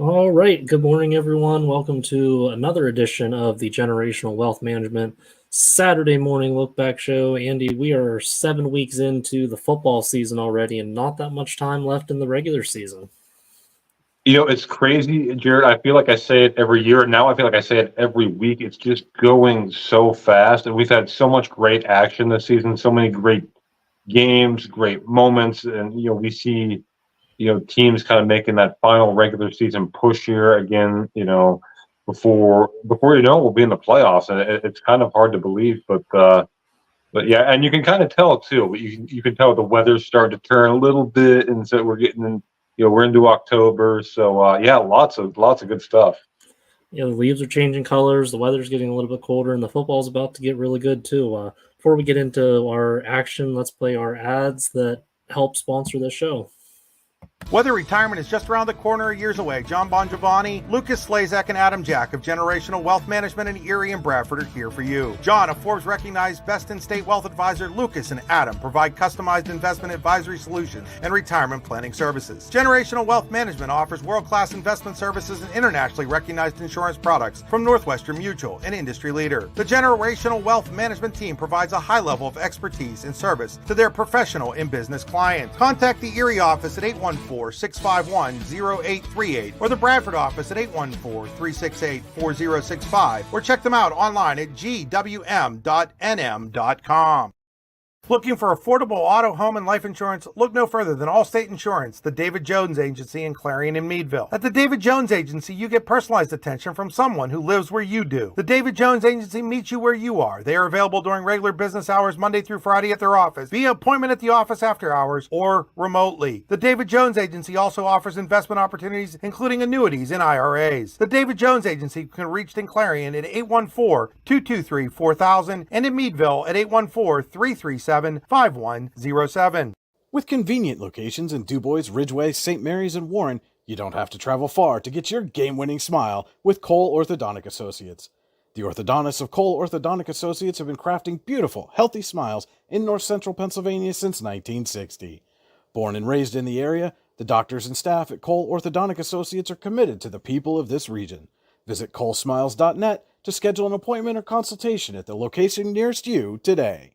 All right. Good morning, everyone. Welcome to another edition of the Generational Wealth Management Saturday morning look back show. Andy, we are 7 weeks into the football season already and not that much time left in the regular season. It's crazy, Jared. I feel like I say it every year. Now I feel like I say it every week. It's just going so fast, and we've had so much great action this season, so many great games, great moments, and we see teams kind of making that final regular season push here again. Before you know it, we'll be in the playoffs, and it's kind of hard to believe, but yeah, and you can kind of tell too. You can tell the weather's starting to turn a little bit, and so we're getting in. We're into October, so yeah, lots of good stuff. The leaves are changing colors, the weather's getting a little bit colder, and the football's about to get really good too. Before we get into our action, let's play our ads that help sponsor this show. Whether retirement is just around the corner or years away, John Bongiovanni, Lucas Slazak, and Adam Jack of Generational Wealth Management in Erie and Bradford are here for you. John, a Forbes-recognized best-in-state wealth advisor, Lucas and Adam provide customized investment advisory solutions and retirement planning services. Generational Wealth Management offers world-class investment services and internationally recognized insurance products from Northwestern Mutual, an industry leader. The Generational Wealth Management team provides a high level of expertise and service to their professional and business clients. Contact the Erie office at 814-651-0838 or the Bradford office at 814-368-4065 or check them out online at gwm.nm.com. Looking for affordable auto, home, and life insurance? Look no further than Allstate Insurance, the David Jones Agency in Clarion and Meadville. At the David Jones Agency, you get personalized attention from someone who lives where you do. The David Jones Agency meets you where you are. They are available during regular business hours Monday through Friday at their office, via appointment at the office after hours, or remotely. The David Jones Agency also offers investment opportunities, including annuities and IRAs. The David Jones Agency can be reached in Clarion at 814-223-4000 and in Meadville at 814-337-5107. With convenient locations in DuBois, Ridgeway, St. Mary's, and Warren, you don't have to travel far to get your game-winning smile with Cole Orthodontic Associates. The orthodontists of Cole Orthodontic Associates have been crafting beautiful, healthy smiles in north central Pennsylvania since 1960. Born and raised in the area, the doctors and staff at Cole Orthodontic Associates are committed to the people of this region. Visit colesmiles.net to schedule an appointment or consultation at the location nearest you today.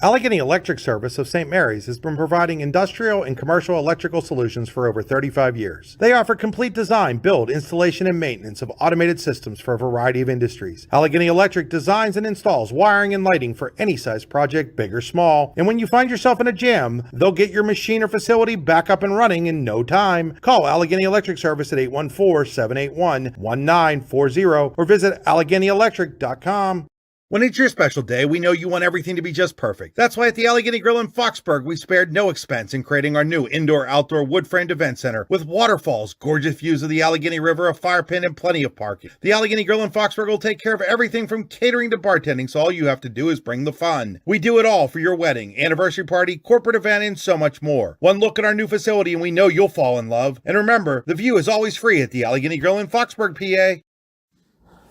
Allegheny Electric Service of St. Mary's has been providing industrial and commercial electrical solutions for over 35 years. They offer complete design, build, installation, and maintenance of automated systems for a variety of industries. Allegheny Electric designs and installs wiring and lighting for any size project, big or small. And when you find yourself in a jam, they'll get your machine or facility back up and running in no time. Call Allegheny Electric Service at 814-781-1940 or visit AlleghenyElectric.com. When it's your special day, we know you want everything to be just perfect. That's why at the Allegheny Grill in Foxburg, we spared no expense in creating our new indoor-outdoor wood-framed event center with waterfalls, gorgeous views of the Allegheny River, a fire pit, and plenty of parking. The Allegheny Grill in Foxburg will take care of everything from catering to bartending, so all you have to do is bring the fun. We do it all for your wedding, anniversary party, corporate event, and so much more. One look at our new facility and we know you'll fall in love. And remember, the view is always free at the Allegheny Grill in Foxburg, PA.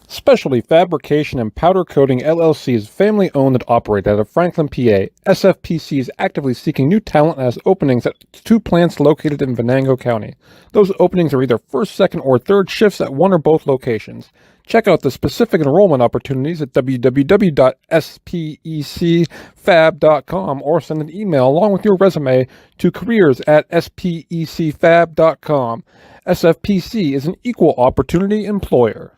Specialty Fabrication and Powder Coating LLC is family owned and operated out of Franklin, PA. SFPC is actively seeking new talent and has openings at 2 plants located in Venango County. Those openings are either first, second, or third shifts at one or both locations. Check out the specific enrollment opportunities at www.specfab.com or send an email along with your resume to careers@specfab.com. SFPC is an equal opportunity employer.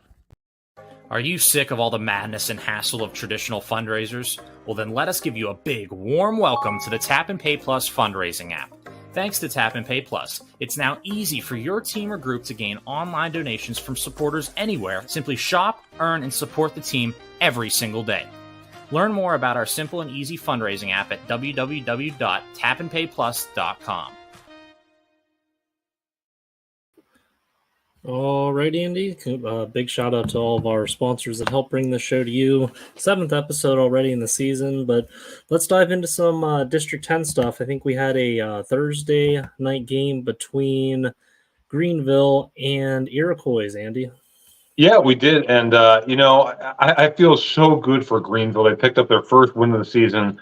Are you sick of all the madness and hassle of traditional fundraisers? Well, then let us give you a big, warm welcome to the Tap and Pay Plus fundraising app. Thanks to Tap and Pay Plus, it's now easy for your team or group to gain online donations from supporters anywhere. Simply shop, earn, and support the team every single day. Learn more about our simple and easy fundraising app at www.tapandpayplus.com. All right, Andy. Big shout out to all of our sponsors that help bring this show to you. 7th episode already in the season, but let's dive into some District 10 stuff. I think we had a Thursday night game between Greenville and Iroquois, Andy. Yeah, we did. And, I feel so good for Greenville. They picked up their first win of the season,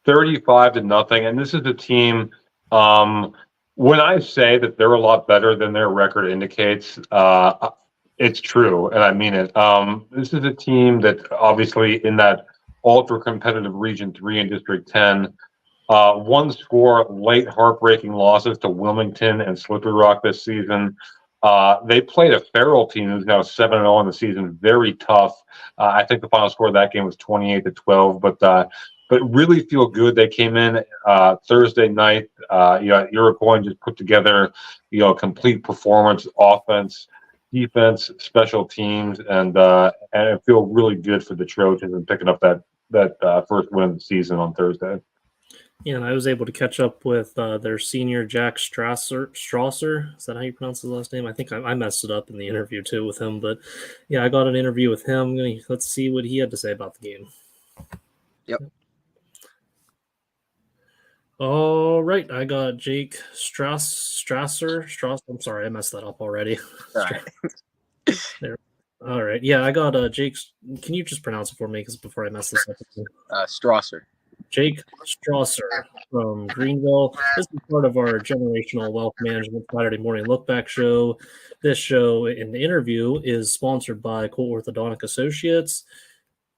35-0. And this is a team When I say that they're a lot better than their record indicates, it's true, and I mean it. This is a team that obviously in that ultra competitive Region 3 and District 10, one score late heartbreaking losses to Wilmington and Slippery Rock this season. They played a Farrell team who's now 7-0 in the season, very tough. I think the final score of that game was 28-12, but really feel good. They came in Thursday night, at Iroquois and just put together, a complete performance, offense, defense, special teams, and I feel really good for the Trojans and picking up that first win of the season on Thursday. Yeah, and I was able to catch up with their senior, Jack Strasser. Is that how you pronounce his last name? I think I messed it up in the interview too with him, but yeah, I got an interview with him. Let's see what he had to say about the game. Yep. All right, I got Jake Strasser. I'm sorry, I messed that up already. All right. There. All right, yeah, I got Jake. Can you just pronounce it for me? Because before I mess this up, Strasser. Jake Strasser from Greenville. This is part of our Generational Wealth Management Saturday Morning Look Back show. This show and the interview is sponsored by Cole Orthodontic Associates.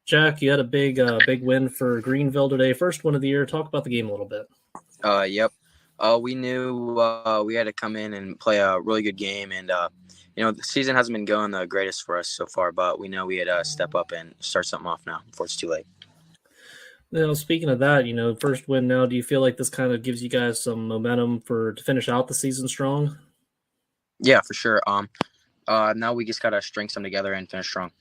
Jack, you had a big win for Greenville today. First one of the year. Talk about the game a little bit. Yep. We knew we had to come in and play a really good game, and the season hasn't been going the greatest for us so far, but we know we had to step up and start something off now before it's too late. Speaking of that, first win now, do you feel like this kind of gives you guys some momentum to finish out the season strong? Yeah, for sure. Now we just got to string some together and finish strong.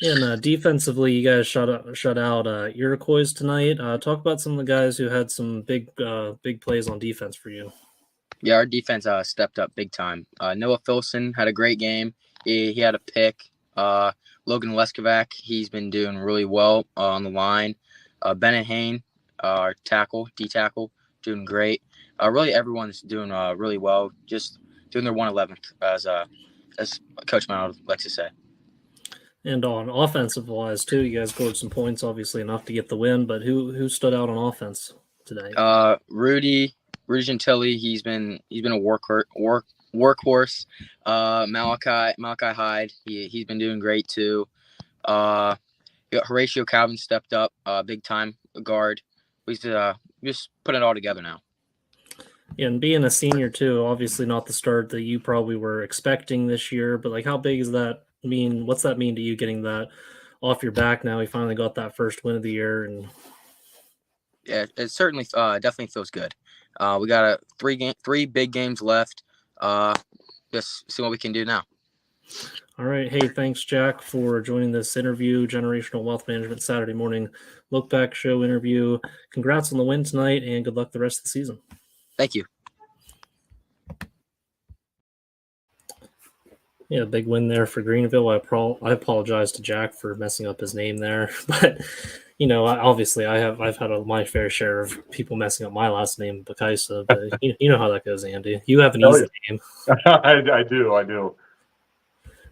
And defensively, you guys shut out Iroquois tonight. Talk about some of the guys who had some big plays on defense for you. Yeah, our defense stepped up big time. Noah Filson had a great game. He had a pick. Logan Leskovac, he's been doing really well on the line. Bennett Hain, our D-tackle, doing great. Really, everyone's doing really well, just doing their 111th, as Coach Mount likes to say. And on offensive wise, too, you guys scored some points, obviously enough to get the win, but who stood out on offense today? Rudy Gentili, he's been a workhorse. Malachi Hyde, he's been doing great too. Horatio Calvin stepped up, big time guard. We just put it all together now. Yeah, and being a senior too, obviously not the start that you probably were expecting this year, but how big does that mean? What's that mean to you getting that off your back now? We finally got that first win of the year, and yeah, it certainly definitely feels good. We got three big games left. Just see what we can do now. All right. Hey, thanks, Jack, for joining this interview, Generational Wealth Management Saturday Morning Look Back show interview. Congrats on the win tonight, and good luck the rest of the season. Thank you. Yeah, big win there for Greenville. I apologize to Jack for messing up his name there, but obviously I've had my fair share of people messing up my last name, Bakaisa. But you know how that goes, Andy. You have an easy name. I do.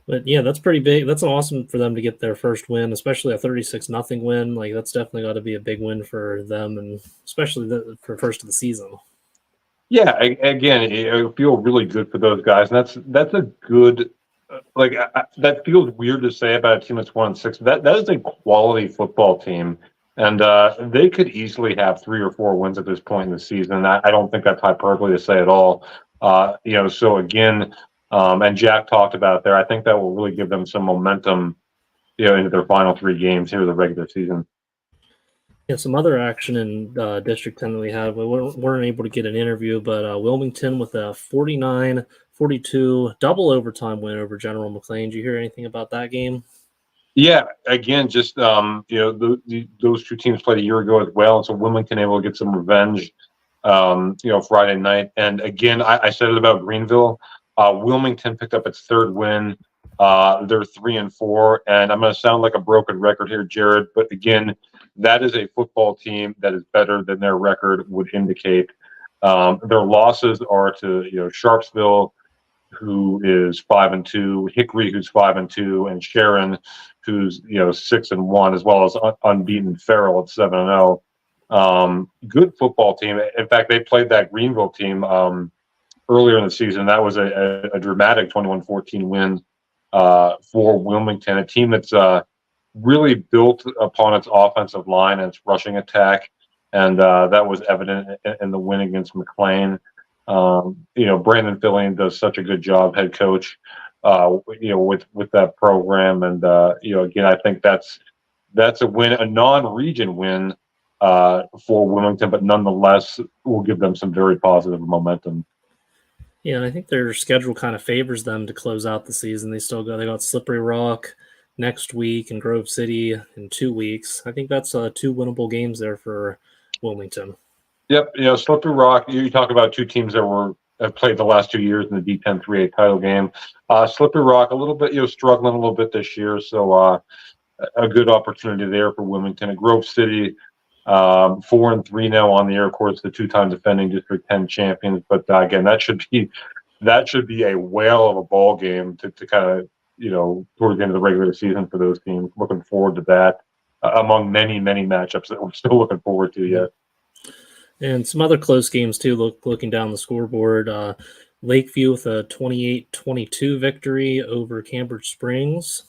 But yeah, that's pretty big. That's awesome for them to get their first win, especially a 36-0 win. That's definitely got to be a big win for them, and especially for first of the season. Yeah, again, I feel really good for those guys, and that's a good. That feels weird to say about a team that's 1-6. That is a quality football team, and they could easily have 3 or 4 wins at this point in the season. I don't think that's hyperbole to say at all. So again, and Jack talked about it there. I think that will really give them some momentum, into their final 3 games here of the regular season. Yeah, some other action in District 10 that we had. We weren't able to get an interview, but Wilmington with a 49-42 double overtime win over General McLean. Did you hear anything about that game? Yeah, again, just those 2 teams played a year ago as well, and so Wilmington able to get some revenge, Friday night. And again, I said it about Greenville. Wilmington picked up its 3rd win. They're 3-4, and I'm going to sound like a broken record here, Jared, but again, that is a football team that is better than their record would indicate. Their losses are to Sharpsville, who is 5-2, Hickory, who's 5-2, and Sharon, who's 6-1, as well as unbeaten Farrell at 7-0. Good football team. In fact, they played that Greenville team earlier in the season. That was a dramatic 21-14 win for Wilmington, a team that's really built upon its offensive line and its rushing attack, and that was evident in the win against McLean. Brandon Fillion does such a good job, head coach, with that program, and again, I think that's a win, a non-region win for Wilmington, but nonetheless will give them some very positive momentum. Yeah, and I think their schedule kind of favors them to close out the season. They got Slippery Rock next week and Grove City in 2 weeks. I think that's 2 winnable games there for Wilmington. Yep, Slippery Rock. You talk about two teams that have played the last 2 years in the D10 3A title game. Slippery Rock a little bit, struggling a little bit this year, so a good opportunity there for Wilmington. And Grove City, 4-3 now on the year. Of course, the 2-time defending District 10 champions. But again, that should be a whale of a ball game to kind of towards the end of the regular season for those teams. Looking forward to that. Among many matchups that we're still looking forward to yet. And some other close games too. Looking down the scoreboard, Lakeview with a 28-22 victory over Cambridge Springs.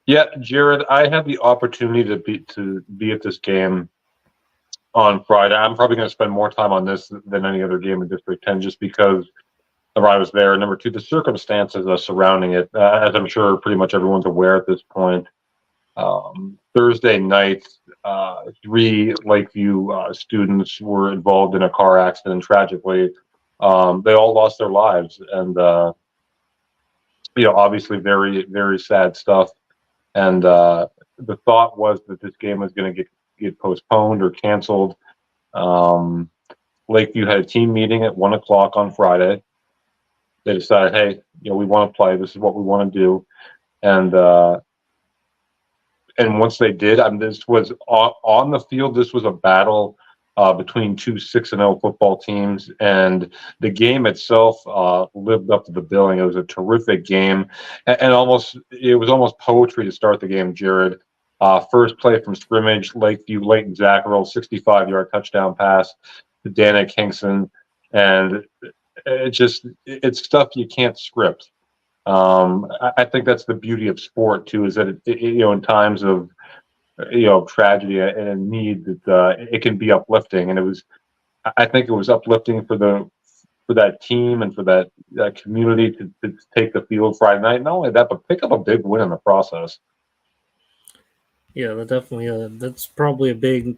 Yeah, Jared, I had the opportunity to be at this game on Friday. I'm probably going to spend more time on this than any other game in District 10 just because I was there. Number two, the circumstances surrounding it, as I'm sure pretty much everyone's aware at this point. Thursday night, 3 Lakeview students were involved in a car accident. Tragically, they all lost their lives, and obviously very, very sad stuff. And the thought was that this game was going to get postponed or canceled. Lakeview had a team meeting at 1:00 on Friday. They decided, hey, we want to play. This is what we want to do. And once they did, this was on the field. This was a battle between two 6-0 football teams, and the game itself lived up to the billing. It was a terrific game, and it was almost poetry to start the game, Jared. First play from scrimmage, Lakeview, Leighton Zacharel, 65-yard touchdown pass to Danik Hinkson, and it's stuff you can't script. I think that's the beauty of sport too, is that in times of tragedy and need, that it can be uplifting, and I think it was uplifting for that team and for that community to take the field Friday night. Not only that, but pick up a big win in the process. Yeah, that's probably a big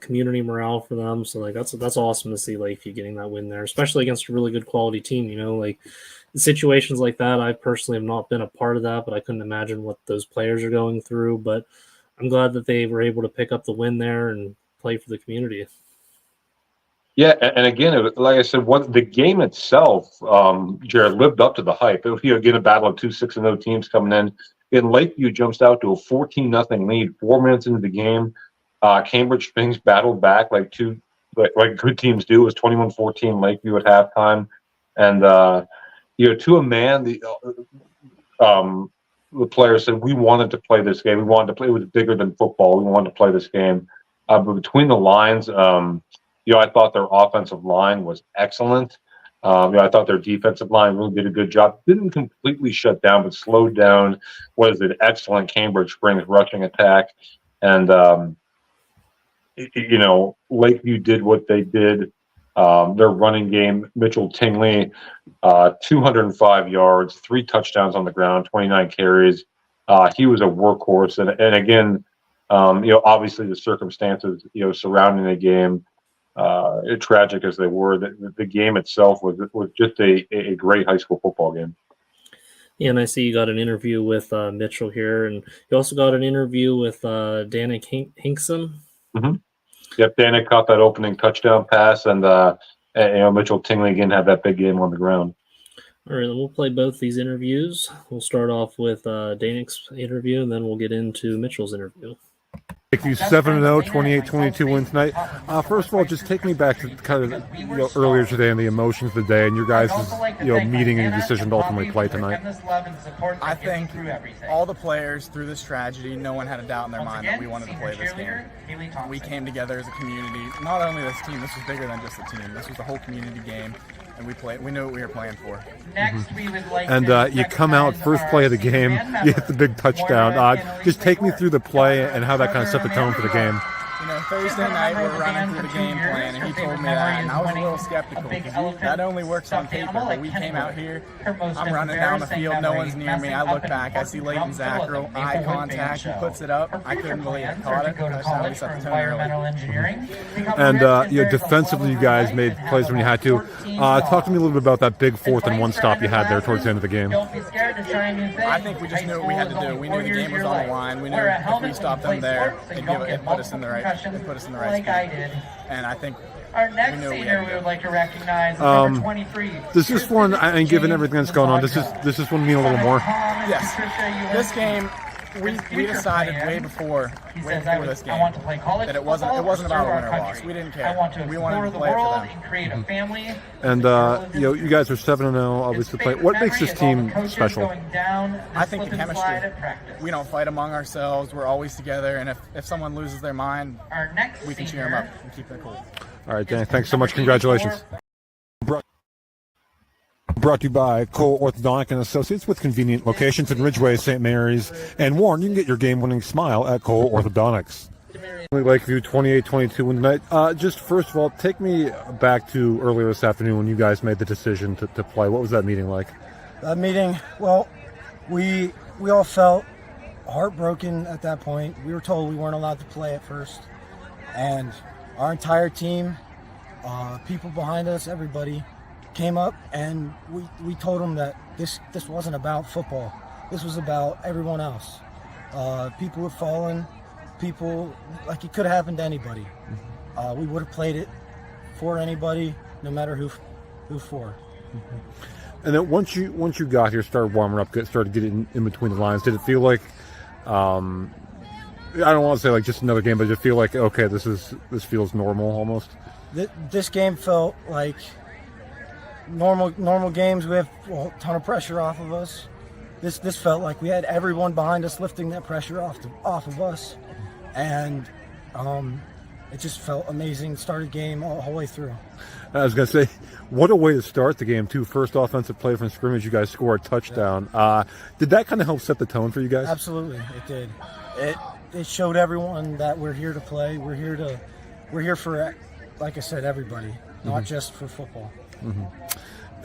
community morale for them. So that's awesome to see Lakeview getting that win there, especially against a really good quality team. Situations like that, I personally have not been a part of that, but I couldn't imagine what those players are going through. But I'm glad that they were able to pick up the win there and play for the community. Yeah, and again, like I said, the game itself, Jared, lived up to the hype. It was again a battle of two 6-0 teams coming in. And Lakeview jumps out to a 14-0 lead 4 minutes into the game. Cambridge Springs battled back like good teams do. It was 21-14 Lakeview at halftime, and to a man, the players said we wanted to play this game. We wanted to play. It was bigger than football. We wanted to play this game. But between the lines, I thought their offensive line was excellent. I thought their defensive line really did a good job. Didn't completely shut down, but slowed down what is an excellent Cambridge Springs rushing attack. And, Lakeview did what they did. Their running game, Mitchell Tingley, 205 yards, 3 touchdowns on the ground, 29 carries. He was a workhorse. And again, obviously the circumstances, surrounding the game, tragic as they were, the game itself was just a great high school football game. Yeah, and I see you got an interview with Mitchell here, and you also got an interview with Danik Hinkson. Mm-hmm. Yep, Danik caught that opening touchdown pass, and Mitchell Tingley again had that big game on the ground. All right, we'll play both these interviews. We'll start off with Danik's interview, and then we'll get into Mitchell's interview. Lakeview 7-0, 28-22 win tonight. First of all, just take me back to kind of earlier today and the emotions of the day and your guys' meeting and your decision to ultimately play tonight. I think all the players through this tragedy, no one had a doubt in their mind that we wanted to play this game. We came together as a community. Not only this team, this was bigger than just the team. This was the whole community game, and we knew what we were playing for. And you come out first play of the game, you hit the big touchdown. Just take me through the play and how that kind of set the tone for the game. Thursday night we're running through the game plan, and he told me that, and I was a little skeptical because that only works on paper. But we came out here, I'm running down the field, no one's near me. I look back, I see Leighton Zackrell, eye contact, he puts it up. I couldn't believe it. Caught it. Touchdown. We set the tone early. And defensively, you guys made plays when you had to. Talk to me a little bit about that big 4th and 1 stop you had there towards the end of the game. I think we just knew what we had to do. We knew the game was on the line. We knew if we stopped them there, it'd put us in the right spot. And I think our next senior we would like to recognize is number 23. Does this one, and given everything that's going on, does this one mean a little more? Yes. This game, we decided way before this game that it wasn't about a win or loss. We didn't care. We wanted to play for them. And create a family. And you guys are 7-0, obviously. What makes this team special? I think the chemistry. We don't fight among ourselves. We're always together. And if someone loses their mind, we can cheer them up and keep it cool. All right, Dan. Thanks so much. Congratulations. Brought to you by Cole Orthodontic and Associates with convenient locations in Ridgeway, St. Mary's, and Warren. You can get your game-winning smile at Cole Orthodontics. Lakeview 28-22 win tonight. Just first of all, take me back to earlier this afternoon when you guys made the decision to play. What was that meeting like? That meeting, well, we all felt heartbroken at that point. We were told we weren't allowed to play at first, and our entire team, people behind us, everybody, came up and we told them that this wasn't about football. This was about everyone else. People had fallen. People, like, it could have happened to anybody. We would have played it for anybody, no matter who for. And then once you got here, started warming up, started getting in between the lines, did it feel like, I don't want to say like just another game, but did it feel like, okay, this feels normal almost? This game felt like normal games. We have a ton of pressure off of us. This felt like we had everyone behind us lifting that pressure off of us, and it just felt amazing. Started game all the way through. I was going to say, what a way to start the game too. First offensive play from scrimmage, you guys score a touchdown. Did that kind of help set the tone for you guys? Absolutely, it did. It showed everyone that we're here to play. We're here for, like I said, everybody, not just for football. Mm-hmm.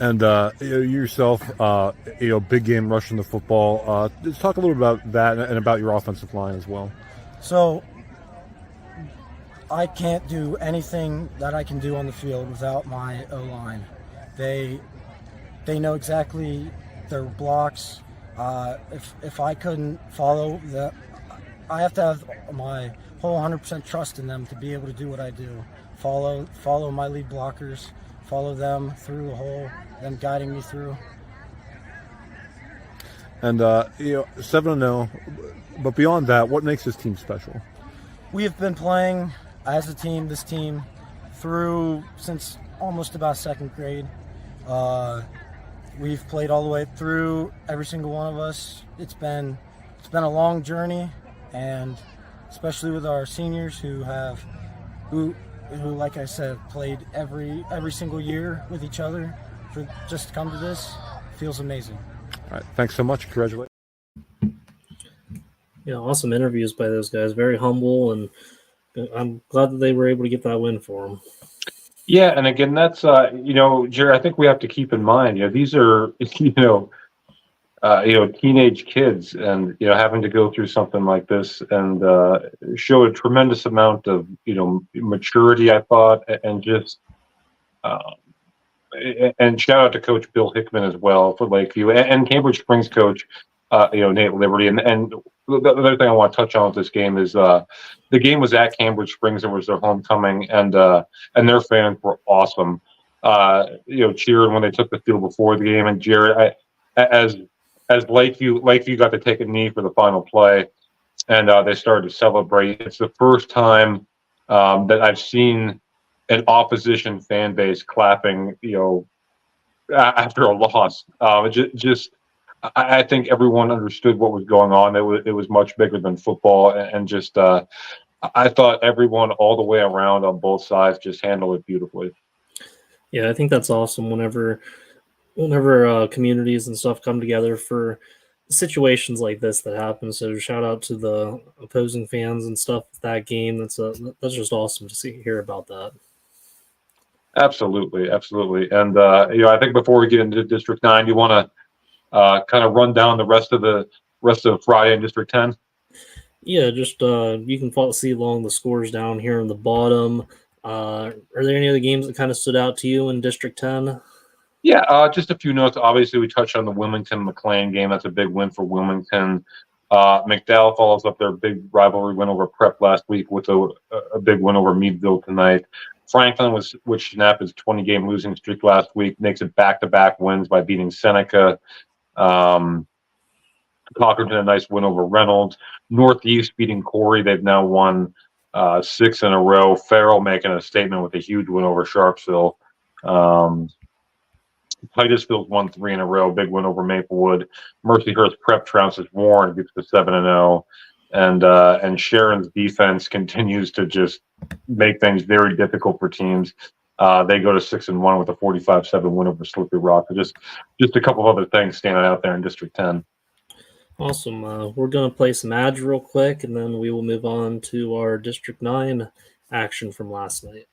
And you yourself, big game rushing the football. Just talk a little about that and about your offensive line as well. So I can't do anything that I can do on the field without my O-line. They know exactly their blocks. If I couldn't follow that, I have to have my whole 100% trust in them to be able to do what I do. Follow my lead blockers. Follow them through the hole, them guiding me through. And 7-0, but beyond that, what makes this team special? We have been playing as a team, this team, through since almost about second grade. We've played all the way through, every single one of us. It's been a long journey, and especially with our seniors who like I said, played every single year with each other, for just to come to this feels amazing. All right, thanks so much. Congratulations. Yeah, awesome interviews by those guys. Very humble, and I'm glad that they were able to get that win for them. Yeah, and again, that's Jerry. I think we have to keep in mind, these are teenage kids, and having to go through something like this and show a tremendous amount of maturity, I thought, and just and shout out to Coach Bill Hickman as well for Lakeview and Cambridge Springs coach Nate Liberty. And the other thing I want to touch on with this game is the game was at Cambridge Springs. It was their homecoming, and their fans were awesome. Cheering when they took the field before the game. And Jared, as Lakeview got to take a knee for the final play, and they started to celebrate. It's the first time that I've seen an opposition fan base clapping, after a loss. I think everyone understood what was going on. It was much bigger than football, and just I thought everyone all the way around on both sides just handled it beautifully. Yeah, I think that's awesome. Whenever communities and stuff come together for situations like this that happen. So shout out to the opposing fans and stuff with that game. That's just awesome to hear about that. Absolutely. And I think before we get into District 9, you want to kind of run down the rest of Friday in District 10? Yeah, just you can see along the scores down here in the bottom. Are there any other games that kind of stood out to you in District 10? Yeah, just a few notes. Obviously, we touched on the Wilmington-McLean game. That's a big win for Wilmington. McDowell follows up their big rivalry win over Prep last week with a big win over Meadville tonight. Franklin, which snapped his 20-game losing streak last week, makes it back-to-back wins by beating Seneca. Cockerton, a nice win over Reynolds. Northeast beating Corey. They've now won 6 in a row. Farrell making a statement with a huge win over Sharpsville. Titusville's won 3 in a row. Big win over Maplewood. Mercyhurst Prep trounces Warren, gets to 7-0. And Sharon's defense continues to just make things very difficult for teams. They go to 6-1 with a 45-7 win over Slippery Rock. Just a couple of other things standing out there in District 10. Awesome. We're going to play some ads real quick, and then we will move on to our District 9 action from last night.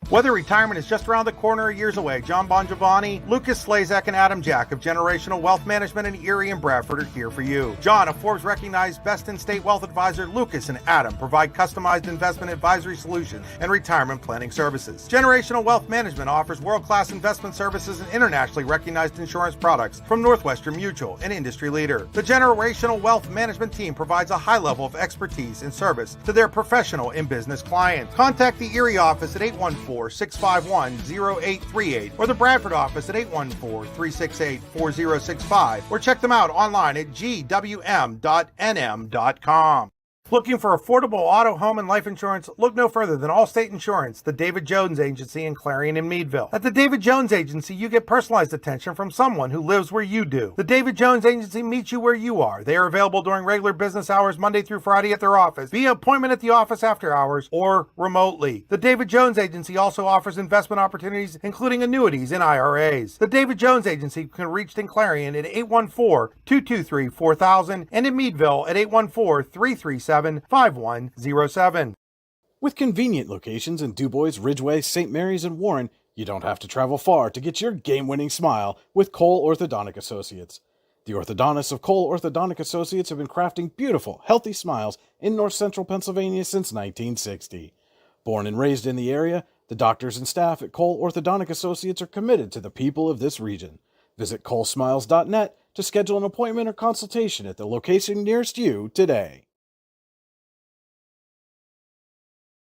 Whether retirement is just around the corner or years away, John Bongiovanni, Lucas Slazak, and Adam Jack of Generational Wealth Management in Erie and Bradford are here for you. John, a Forbes-recognized best-in-state wealth advisor, Lucas and Adam provide customized investment advisory solutions and retirement planning services. Generational Wealth Management offers world-class investment services and internationally recognized insurance products from Northwestern Mutual, an industry leader. The Generational Wealth Management team provides a high level of expertise and service to their professional and business clients. Contact the Erie office at 814-651-0838 or the Bradford office at 814-368-4065 or check them out online at gwm.nm.com. Looking for affordable auto, home, and life insurance? Look no further than Allstate Insurance, the David Jones Agency in Clarion and Meadville. At the David Jones Agency, you get personalized attention from someone who lives where you do. The David Jones Agency meets you where you are. They are available during regular business hours, Monday through Friday at their office, via appointment at the office after hours, or remotely. The David Jones Agency also offers investment opportunities, including annuities and IRAs. The David Jones Agency can be reached in Clarion at 814-223-4000 and in Meadville at 814-337-5107. With convenient locations in DuBois, Ridgeway, St. Mary's, and Warren, you don't have to travel far to get your game-winning smile with Cole Orthodontic Associates. The orthodontists of Cole Orthodontic Associates have been crafting beautiful, healthy smiles in north central Pennsylvania since 1960. Born and raised in the area, the doctors and staff at Cole Orthodontic Associates are committed to the people of this region. Visit colesmiles.net to schedule an appointment or consultation at the location nearest you today.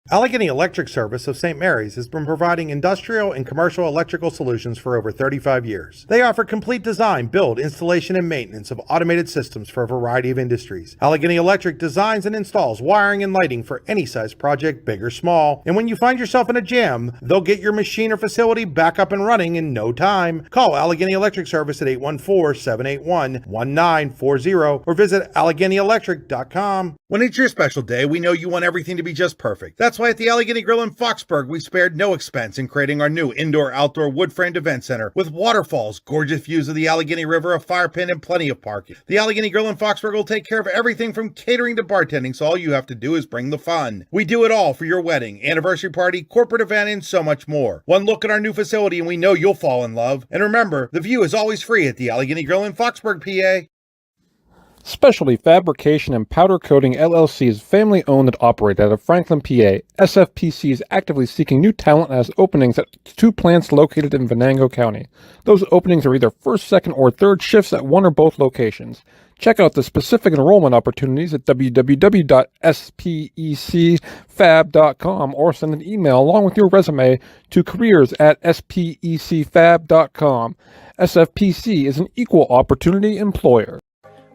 Allegheny Electric Service of St. Mary's has been providing industrial and commercial electrical solutions for over 35 years. They offer complete design, build, installation, and maintenance of automated systems for a variety of industries. Allegheny Electric designs and installs wiring and lighting for any size project, big or small. And when you find yourself in a jam, they'll get your machine or facility back up and running in no time. Call Allegheny Electric Service at 814-781-1940 or visit AlleghenyElectric.com. When it's your special day, we know you want everything to be just perfect. That's why at the Allegheny Grill in Foxburg, we spared no expense in creating our new indoor-outdoor wood-framed event center with waterfalls, gorgeous views of the Allegheny River, a fire pit, and plenty of parking. The Allegheny Grill in Foxburg will take care of everything from catering to bartending, so all you have to do is bring the fun. We do it all for your wedding, anniversary party, corporate event, and so much more. One look at our new facility and we know you'll fall in love. And remember, the view is always free at the Allegheny Grill in Foxburg, PA. Specialty Fabrication and Powder Coating LLC is family owned and operated out of Franklin, PA. SFPC is actively seeking new talent and has openings at 2 plants located in Venango County. Those openings are either first, second, or third shifts at one or both locations. Check out the specific enrollment opportunities at www.specfab.com or send an email along with your resume to careers@specfab.com. SFPC is an equal opportunity employer.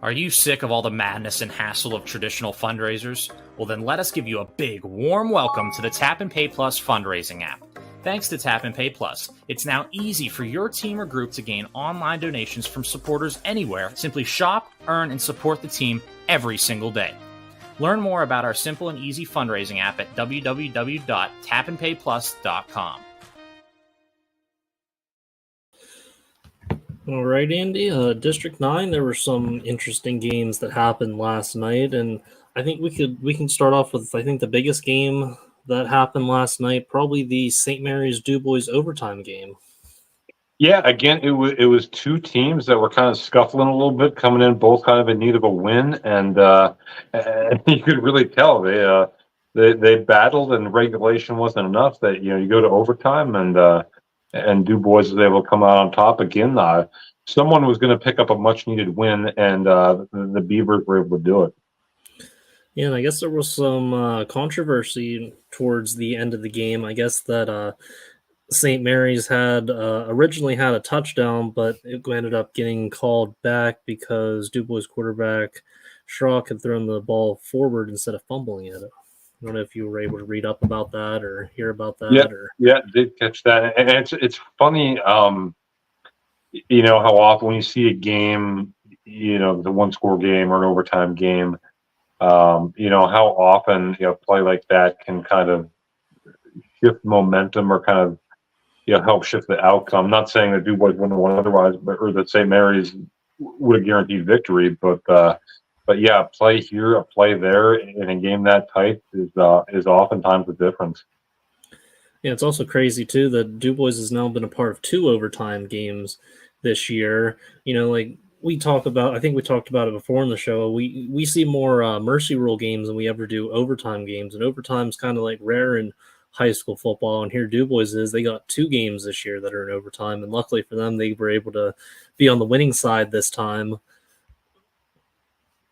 Are you sick of all the madness and hassle of traditional fundraisers? Well, then let us give you a big, warm welcome to the Tap and Pay Plus fundraising app. Thanks to Tap and Pay Plus, it's now easy for your team or group to gain online donations from supporters anywhere. Simply shop, earn, and support the team every single day. Learn more about our simple and easy fundraising app at www.tapandpayplus.com. All right, Andy. District 9, there were some interesting games that happened last night, and I think we can start off with, I think, the biggest game that happened last night, probably the St. Mary's Du Bois overtime game. Yeah, again, it was two teams that were kind of scuffling a little bit, coming in both kind of in need of a win, and you could really tell they battled, and regulation wasn't enough. That you go to overtime, and Du Bois was able to come out on top again. Someone was going to pick up a much needed win, and the Beavers were able to do it. Yeah, and I guess there was some controversy towards the end of the game. I guess that St. Mary's had originally had a touchdown, but it ended up getting called back because Du Bois quarterback Schrock had thrown the ball forward instead of fumbling it. I don't know if you were able to read up about that or hear about that. Yeah, did catch that, and it's funny, how often when you see a game, the one score game or an overtime game, how often a play like that can kind of shift momentum or kind of help shift the outcome. Not saying that Du Bois wouldn't have won otherwise, or that St. Mary's would have guaranteed victory, but yeah, a play here, a play there in a game that tight is oftentimes the difference. Yeah, it's also crazy too that Du Bois has now been a part of 2 overtime games this year. Like we talk about, I think we talked about it before in the show. We see more mercy rule games than we ever do overtime games, and overtime's kind of like rare in high school football. And here Du Bois they got 2 games this year that are in overtime, and luckily for them, they were able to be on the winning side this time.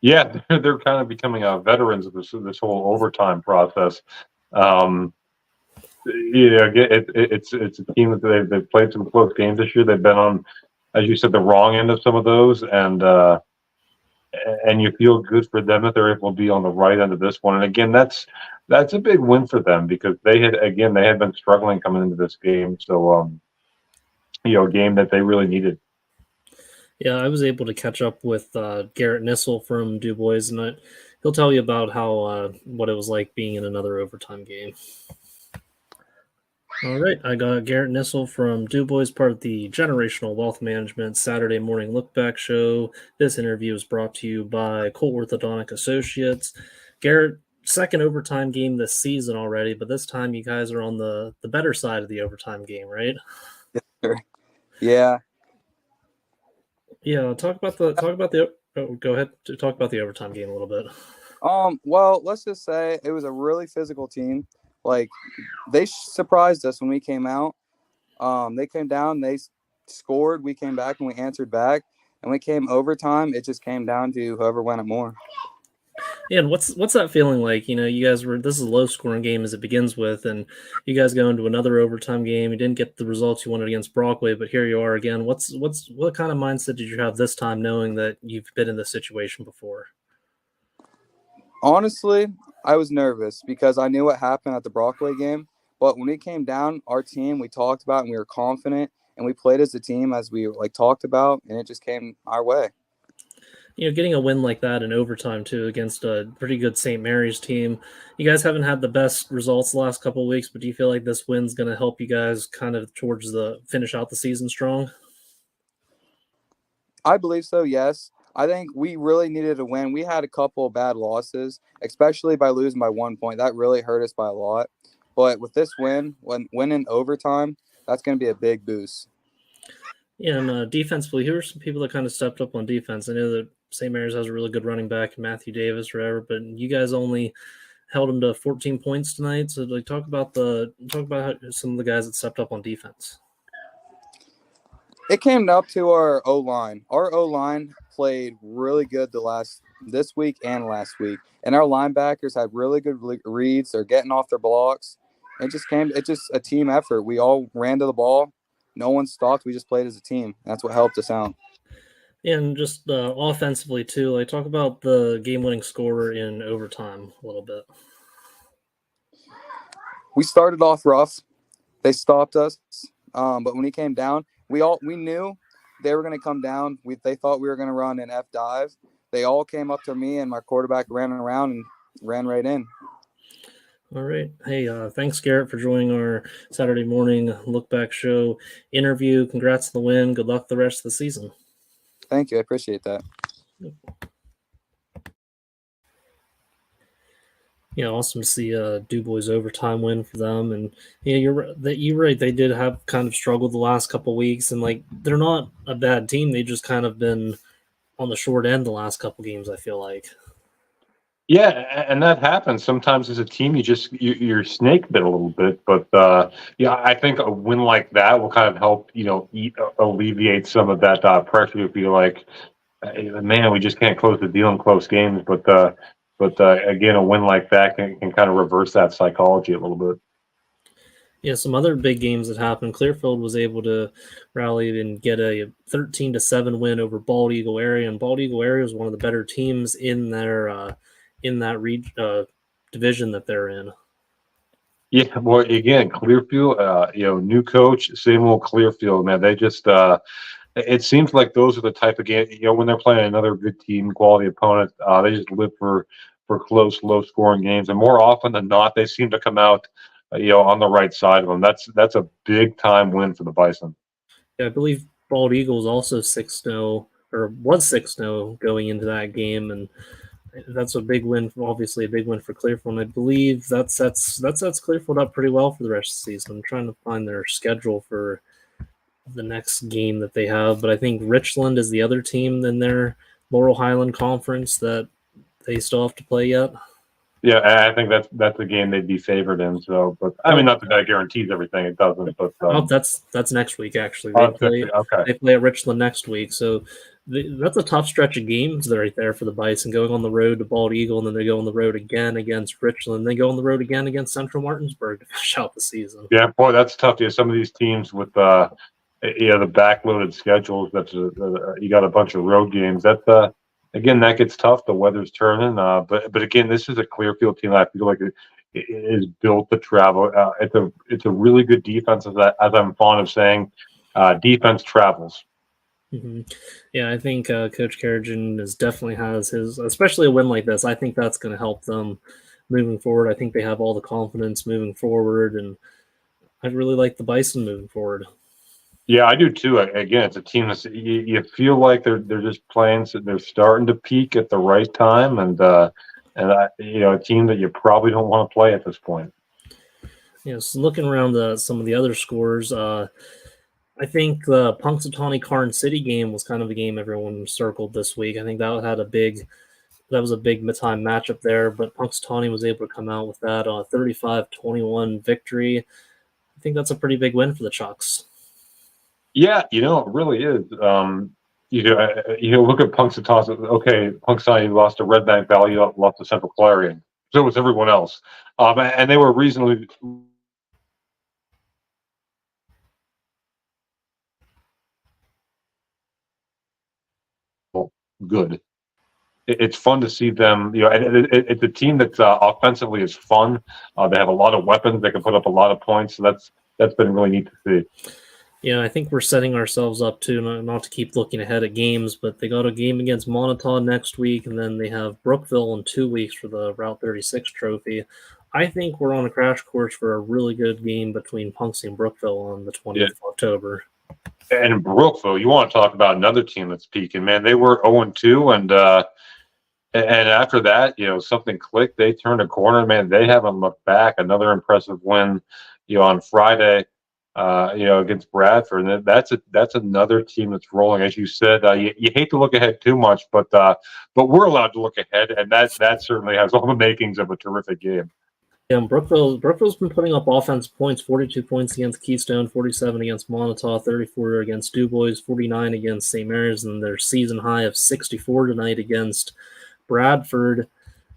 Yeah, they're kind of becoming veterans of this whole overtime process. It's a team that they've played some close games this year. They've been on, as you said, the wrong end of some of those, and you feel good for them that they're able to be on the right end of this one. And again, that's a big win for them because they had been struggling coming into this game. So, a game that they really needed. Yeah, I was able to catch up with Garrett Nissel from Du Bois, and he'll tell you about how what it was like being in another overtime game. All right, I got Garrett Nissel from Du Bois, part of the Generational Wealth Management Saturday Morning Look Back Show. This interview is brought to you by Colt Orthodontic Associates. Garrett, second overtime game this season already, but this time you guys are on the better side of the overtime game, right? Yes, sir. Yeah. Yeah, talk about the. Oh, go ahead to talk about the overtime game a little bit. Well, let's just say it was a really physical team. Like they surprised us when we came out. They came down, they scored, we came back and we answered back, and we came overtime. It just came down to whoever went it more. Yeah, and what's that feeling like? You guys this is a low scoring game as it begins with, and you guys go into another overtime game. You didn't get the results you wanted against Brockway, but here you are again. What kind of mindset did you have this time, knowing that you've been in this situation before? Honestly, I was nervous because I knew what happened at the Brockway game. But when we came down, our team, we talked about and we were confident, and we played as a team as we talked about, and it just came our way. Getting a win like that in overtime, too, against a pretty good St. Mary's team. You guys haven't had the best results the last couple of weeks, but do you feel like this win's going to help you guys kind of towards the finish out the season strong? I believe so, yes. I think we really needed a win. We had a couple of bad losses, especially by losing by 1 point. That really hurt us by a lot. But with this win, when winning overtime, that's going to be a big boost. Yeah, and defensively, who are some people that kind of stepped up on defense? I know that St. Mary's has a really good running back, Matthew Davis, or whatever, but you guys only held him to 14 points tonight. So, talk about some of the guys that stepped up on defense. It came up to our O-line. Our O-line played really good this week and last week, and our linebackers had really good reads. They're getting off their blocks. It's just a team effort. We all ran to the ball. No one stopped. We just played as a team. That's what helped us out. And just offensively too, like talk about the game-winning score in overtime a little bit. We started off rough. They stopped us, but when he came down, we knew they were going to come down. They thought we were going to run an F dive. They all came up to me, and my quarterback ran around and ran right in. All right. Hey, thanks, Garrett, for joining our Saturday morning look back show interview. Congrats on the win. Good luck the rest of the season. Thank you. I appreciate that. Yeah, awesome to see DuBois overtime win for them. And yeah, you're right. They did have kind of struggled the last couple weeks, and like they're not a bad team. They just kind of been on the short end the last couple games, I feel like. Yeah, and that happens sometimes as a team. You're snake bit a little bit, but yeah, I think a win like that will kind of help alleviate some of that pressure. You feel like, man, we just can't close the deal in close games. But again, a win like that can kind of reverse that psychology a little bit. Yeah, some other big games that happened. Clearfield was able to rally and get a 13-7 win over Bald Eagle Area, and Bald Eagle Area is one of the better teams in their in that division that they're in. Yeah, well, again, Clearfield, new coach, same old Clearfield, man. They just, it seems like those are the type of game, when they're playing another good team, quality opponent, they just live for close, low-scoring games, and more often than not, they seem to come out, on the right side of them. That's a big-time win for the Bison. Yeah, I believe Bald Eagle is also 6-0, or was 6-0 going into that game, and that's a big win, obviously a big win for Clearfield. And I believe that sets Clearfield up pretty well for the rest of the season. I'm trying to find their schedule for the next game that they have, but I think Richland is the other team in their Laurel Highland Conference that they still have to play yet. Yeah, I think that's the game they'd be favored in. So, but I mean, not that that guarantees everything; it doesn't. But that's next week actually. They play at Richland next week, so that's a tough stretch of games right there for the Bison. Going on the road to Bald Eagle, and then they go on the road again against Richland. They go on the road again against Central Martinsburg to finish out the season. Yeah, boy, that's tough. Yeah, some of these teams with the backloaded schedules. That's you got a bunch of road games. That's again, that gets tough. The weather's turning, but again, this is a Clearfield team. I feel like it is built to travel. It's a really good defense, as I'm fond of saying. Defense travels. Mm-hmm. Yeah, I think Coach Carrigan definitely has his, especially a win like this. I think that's going to help them moving forward. I think they have all the confidence moving forward, and I really like the Bison moving forward. Yeah, I do too. Again, it's a team that's you feel like they're just playing, so they're starting to peak at the right time, and a team that you probably don't want to play at this point. Yeah, so looking around some of the other scores, I think the Punxsutawney Karn City game was kind of a game everyone circled this week. I think that was a big time matchup there, but Punxsutawney was able to come out with that 35-21 victory. I think that's a pretty big win for the Chucks. Yeah, it really is. Look at Punxsutawney. Okay, Punxsutawney lost to Red Bank Valley, lost to Central Clarion. So was everyone else, and they were reasonably good. It's fun to see them. It's a team that's offensively is fun. They have a lot of weapons. They can put up a lot of points. So that's been really neat to see. Yeah, I think we're setting ourselves up to not to keep looking ahead at games, but they got a game against Montauk next week, and then they have Brookville in 2 weeks for the Route 36 trophy. I think we're on a crash course for a really good game between Punxsutawney and Brookville on the 20th of October. And Brookville, you want to talk about another team that's peaking, man. They were 0-2, and after that, something clicked. They turned a corner, man. They haven't looked back. Another impressive win, on Friday. Against Bradford, and that's another team that's rolling. As you said, you hate to look ahead too much, but we're allowed to look ahead, and that certainly has all the makings of a terrific game. Yeah, Brookville's been putting up offensive points: 42 points against Keystone, 47 against Montauk, 34 against DuBois, 49 against St. Mary's, and their season high of 64 tonight against Bradford.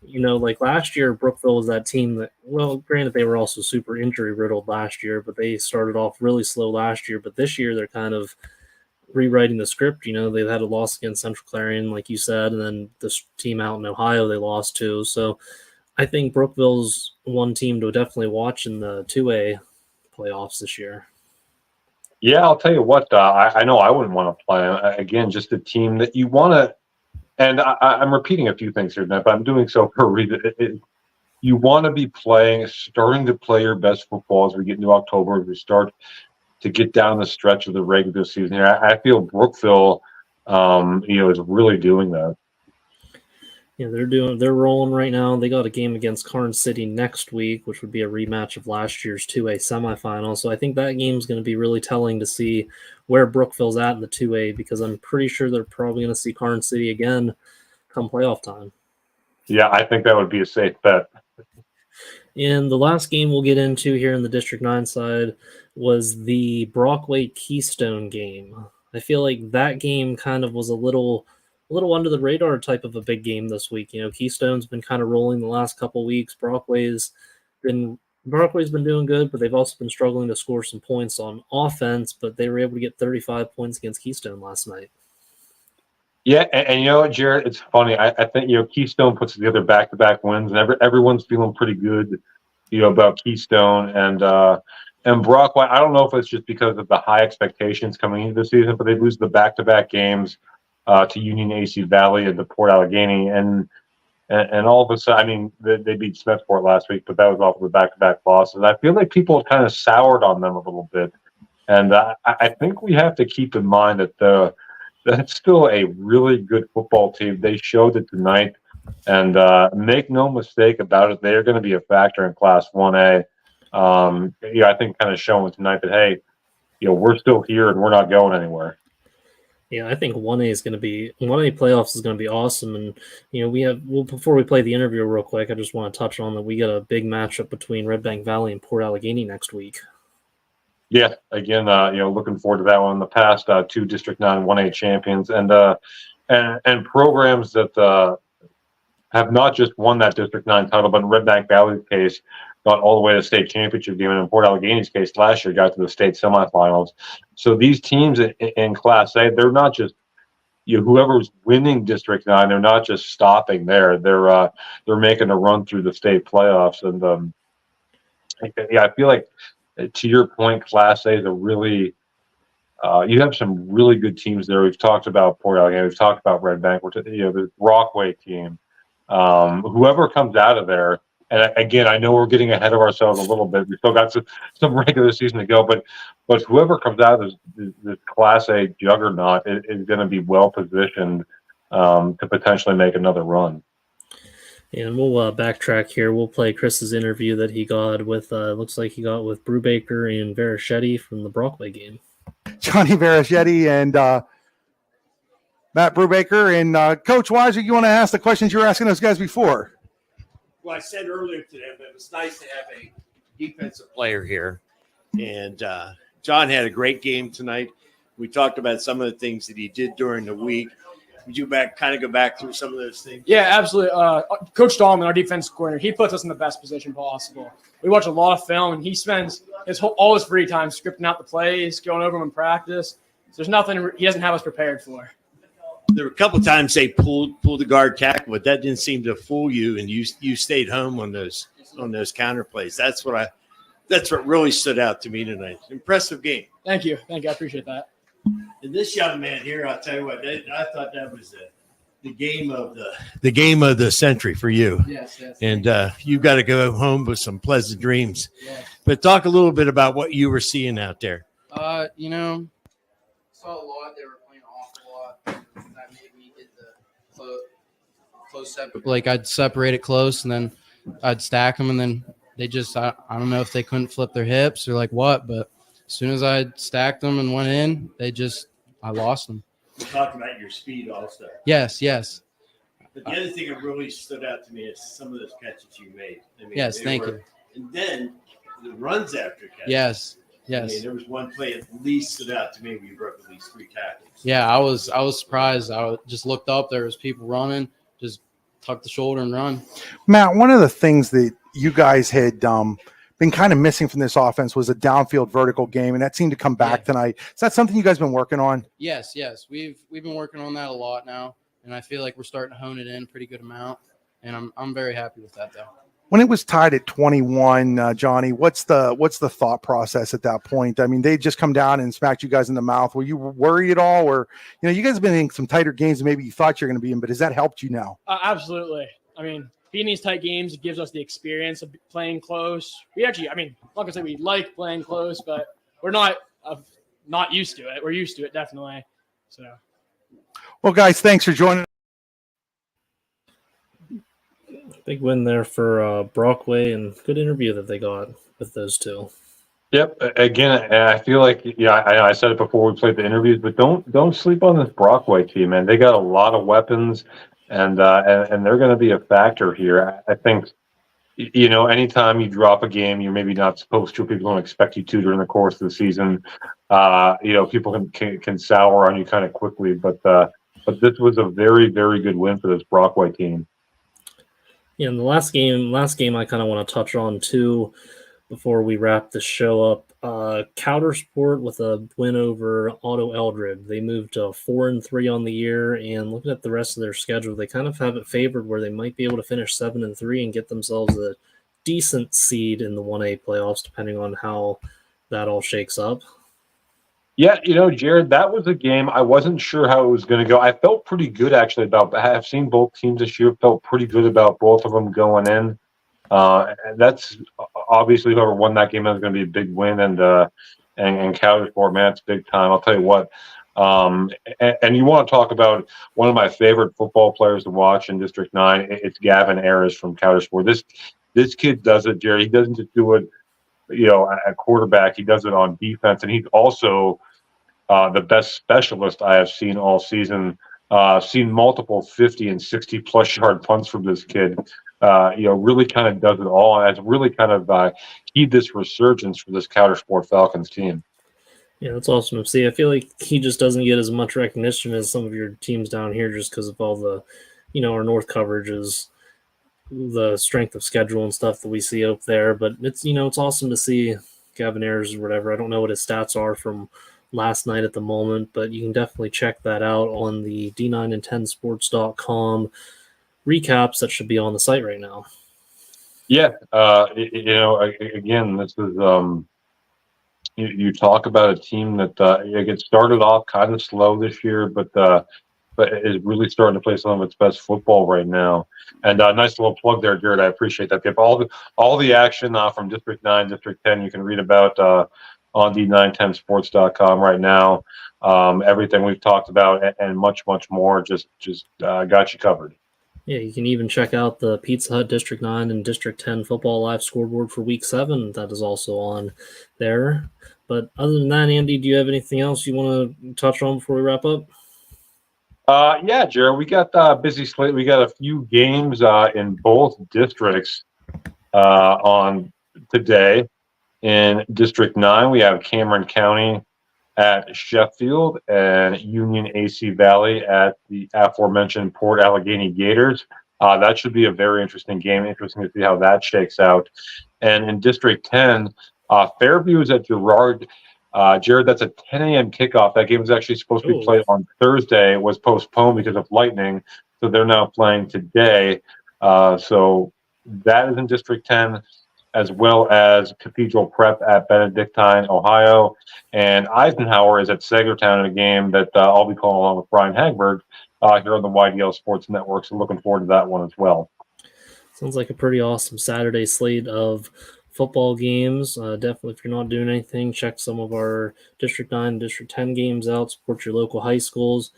Like last year, Brookville was that team that, well, granted, they were also super injury riddled last year, but they started off really slow last year. But this year, they're kind of rewriting the script. They've had a loss against Central Clarion, like you said, and then this team out in Ohio they lost to. So I think Brookville's one team to definitely watch in the 2A playoffs this year. Yeah, I'll tell you what, I know I wouldn't want to play. Again, just a team that you want to, and I'm repeating a few things here tonight, but I'm doing so for a reason. You want to be starting to play your best football as we get into October, as we start to get down the stretch of the regular season here. I feel Brookville, is really doing that. Yeah, they're rolling right now. They got a game against Karn City next week, which would be a rematch of last year's 2A semifinal. So I think that game's going to be really telling to see where Brookville's at in the 2A, because I'm pretty sure they're probably going to see Karn City again come playoff time. Yeah, I think that would be a safe bet. And the last game we'll get into here in the District 9 side was the Brockway Keystone game. I feel like that game kind of was a little under the radar type of a big game this week. Keystone's been kind of rolling the last couple weeks. Brockway's been doing good, but they've also been struggling to score some points on offense, but they were able to get 35 points against Keystone last night. Yeah, and you know what, Jared? It's funny. I think Keystone puts together back-to-back wins, and everyone's feeling pretty good, about Keystone and Brockway. I don't know if it's just because of the high expectations coming into the season, but they lose the back-to-back games to Union AC Valley and to Port Allegheny, and all of a sudden, they beat Smethport last week, but that was off of the back-to-back losses. I feel like people have kind of soured on them a little bit, and I think we have to keep in mind that that's still a really good football team. They showed it tonight, and make no mistake about it, they are going to be a factor in Class 1A. I think kind of showing tonight that, hey, we're still here and we're not going anywhere. Yeah, I think 1A playoffs is going to be awesome. And, before we play the interview real quick, I just want to touch on that we got a big matchup between Red Bank Valley and Port Allegheny next week. Yeah, again, looking forward to that one. In the past, 2 District 9 1A champions and programs that have not just won that District 9 title, but in Red Bank Valley's case, got all the way to the state championship game, and in Port Allegheny's case last year, got to the state semifinals. So these teams in Class A, they're not just whoever's winning District 9, they're not just stopping there. They're making a run through the state playoffs, and I feel like, to your point, Class A is a really you have some really good teams there. We've talked about Port Allegheny. We've talked about Red Bank. The Brockway team. Whoever comes out of there, and again, I know we're getting ahead of ourselves a little bit. We still got some regular season to go, but whoever comes out of this Class A juggernaut is going to be well positioned to potentially make another run. And we'll backtrack here. We'll play Chris's interview that he got with, looks like he got with Brubaker and Verichetti from the Brockway game. Johnny Verichetti and Matt Brubaker. And Coach Weiser, you want to ask the questions you were asking those guys before? Well, I said earlier to them that it was nice to have a defensive player here. And John had a great game tonight. We talked about some of the things that he did during the week. Would you go back through some of those things? Yeah, absolutely. Coach Dahlman, our defensive coordinator, he puts us in the best position possible. We watch a lot of film, and he spends all his free time scripting out the plays, going over them in practice. So there's nothing he doesn't have us prepared for. There were a couple of times they pulled the guard tackle, but that didn't seem to fool you, and you stayed home on those counter plays. That's what really stood out to me tonight. Impressive game. Thank you. I appreciate that. And this young man here, I'll tell you what, I thought that was the game of the century for you. Yes. And you got to go home with some pleasant dreams. Yes. But talk a little bit about what you were seeing out there. Saw a lot. They were playing an awful lot. That made me get the close separate. Like I'd separate it close, and then I'd stack them, and then they just I don't know if they couldn't flip their hips or like what, but as soon as I stacked them and went in, I lost them. We talked about your speed also. Yes. But the other thing that really stood out to me is some of those catches you made. Yes, thank you. And then the runs after catches. Yes. There was one play at least stood out to me where you broke at least 3 tackles. Yeah, I was surprised. I just looked up. There was people running. Just tuck the shoulder and run. Matt, one of the things that you guys had been been kind of missing from this offense was a downfield vertical game, and that seemed to come back tonight. Is that something you guys been working on? Yes. We've been working on that a lot now, and I feel like we're starting to hone it in a pretty good amount, and I'm very happy with that though. When it was tied at 21, Johnny, what's the thought process at that point? I mean, they just come down and smacked you guys in the mouth. Were you worried at all? Or, you guys have been in some tighter games than maybe you thought you're going to be in, but has that helped you now? Absolutely. I mean, being these tight games, it gives us the experience of playing close. We actually, I'm not going to say we like playing close, but we're not used to it. We're used to it, definitely. So, well, guys, thanks for joining. Big win there for Brockway, and good interview that they got with those two. Yep. Again, I feel like I said it before we played the interviews, but don't sleep on this Brockway team, man. They got a lot of weapons, and they're going to be a factor here. I think anytime you drop a game, you're maybe not supposed to. People don't expect you to during the course of the season. People can sour on you kind of quickly, but this was a very, very good win for this Brockway team. Yeah, in the last game I kind of want to touch on too before we wrap the show up. Coudersport with a win over Otto Eldred. They moved to 4-3 on the year, and looking at the rest of their schedule, they kind of have it favored where they might be able to finish 7-3 and get themselves a decent seed in the 1A playoffs, depending on how that all shakes up. Yeah, Jared, that was a game I wasn't sure how it was going to go. I felt pretty good actually I've seen both teams this year, felt pretty good about both of them going in. And that's obviously whoever won that game is going to be a big win, and Coudersport, man, it's big time. I'll tell you what. And you want to talk about one of my favorite football players to watch in District 9? It's Gavin Ayres from Coudersport. This kid does it, Jared. He doesn't just do it, at quarterback. He does it on defense, and he's also the best specialist I have seen all season. Seen multiple 50 and 60 plus yard punts from this kid. Really kind of does it all, and has really kind of keyed this resurgence for this Coudersport Falcons team. Yeah, that's awesome to see. I feel like he just doesn't get as much recognition as some of your teams down here just because of all the, our North coverages, the strength of schedule and stuff that we see up there. But it's, it's awesome to see Gavin Ayres or whatever. I don't know what his stats are from last night at the moment, but you can definitely check that out on the D9and10sports.com recaps that should be on the site right now. Yeah. Again, this is, you talk about a team that it started off kind of slow this year, but is really starting to play some of its best football right now. And nice little plug there, Jared. I appreciate that. All the action from District 9, District 10, you can read about on D910sports.com right now. Everything we've talked about and much, much more just got you covered. Yeah, you can even check out the Pizza Hut District 9 and District 10 football live scoreboard for Week 7. That is also on there. But other than that, Andy, do you have anything else you want to touch on before we wrap up? Yeah, Jared, we got a busy slate. We got a few games in both districts on today. In District 9, we have Cameron County at Sheffield and Union AC Valley at the aforementioned Port Allegheny Gators. That should be a very interesting game. Interesting to see how that shakes out. And in District 10, Fairview is at Girard. Jared, that's a 10 a.m. kickoff. That game was actually supposed to be played on Thursday. It was postponed because of lightning, so they're now playing today. So that is in District 10, as well as Cathedral Prep at Benedictine, Ohio. And Eisenhower is at Sagertown in a game that I'll be calling along with Brian Hagberg here on the YDL Sports Network. So looking forward to that one as well. Sounds like a pretty awesome Saturday slate of football games. Definitely, if you're not doing anything, check some of our District 9 and District 10 games out. Support your local high schools.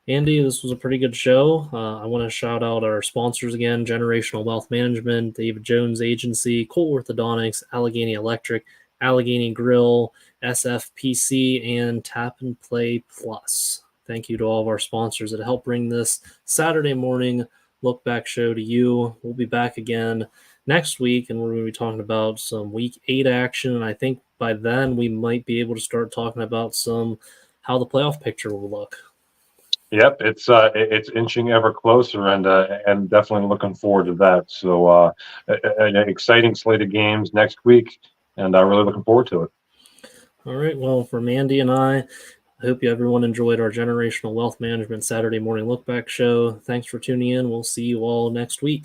Andy, this was a pretty good show. I want to shout out our sponsors again: Generational Wealth Management, David Jones Agency, Cole Orthodontics, Allegheny Electric, Allegheny Grill, SFPC, and Tap and Play Plus. Thank you to all of our sponsors that help bring this Saturday morning look back show to you. We'll be back again next week, and we're going to be talking about some Week 8 action. And I think by then we might be able to start talking about how the playoff picture will look. Yep, it's inching ever closer, and definitely looking forward to that. So an exciting slate of games next week. and I'm really looking forward to it. All right. Well, from Andy and I hope everyone enjoyed our Generational Wealth Management Saturday Morning Look Back show. Thanks for tuning in. We'll see you all next week.